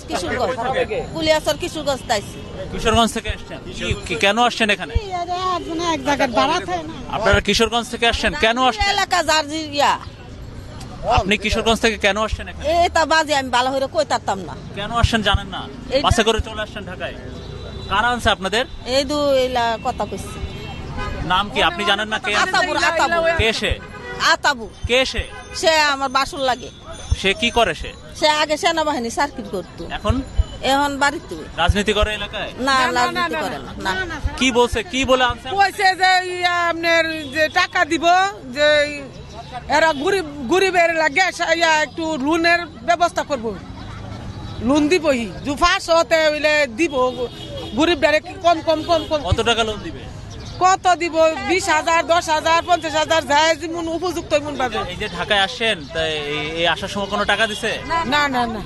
কিশোরগঞ্জ কিশোরগঞ্জ কুলিয়াচর কিশোরগঞ্জ তাইছি। কিশোরগঞ্জ থেকে আসছেন, কেন আসছেন এখানে? এক জায়গায় বাড়াতে আপনারা কিশোরগঞ্জ থেকে আসছেন, কেন আসছেন? এলাকা যার ইয়া আপনি কিশোরগঞ্জ থেকে কেন আসছেন এখানে? এটা বাজে আমি ভালো হয়ে কই তারতাম না। কেন আসছেন জানেন না? এই- বাসে করে চলে আসছেন ঢাকায়। কারা আনছে আপনাদের? এই দু এলা কথা কইছি। নাম কি আপনি জানেন না? কে আতাবুর আতাবুর কে সে? আতাবুর কে সে? সে আমার বাসুর লাগে। সে কি করে সে? সে আগে সেনাবাহিনী সার্কিট করতো, এখন এখন বাড়িতে রাজনীতি করে এলাকায়? না রাজনীতি করে না। না কি বলছে, কি বলে আনছে? কইছে যে আপনার যে টাকা দিব, যে এরা গরিবের লাগে একটু লোনের ব্যবস্থা করব, লোন দিবই দু ফাঁস হতে হইলে দিব, গরিবটারে কম কম কম কম কত টাকা লোন দিবে? কত দিব, 20,000 10,000 50,000 যায় যেমন উপযুক্ত এমন পাবে। এই যে ঢাকায় আসছেন, তাই এই আসার সময় কোনো টাকা দিছে? না না না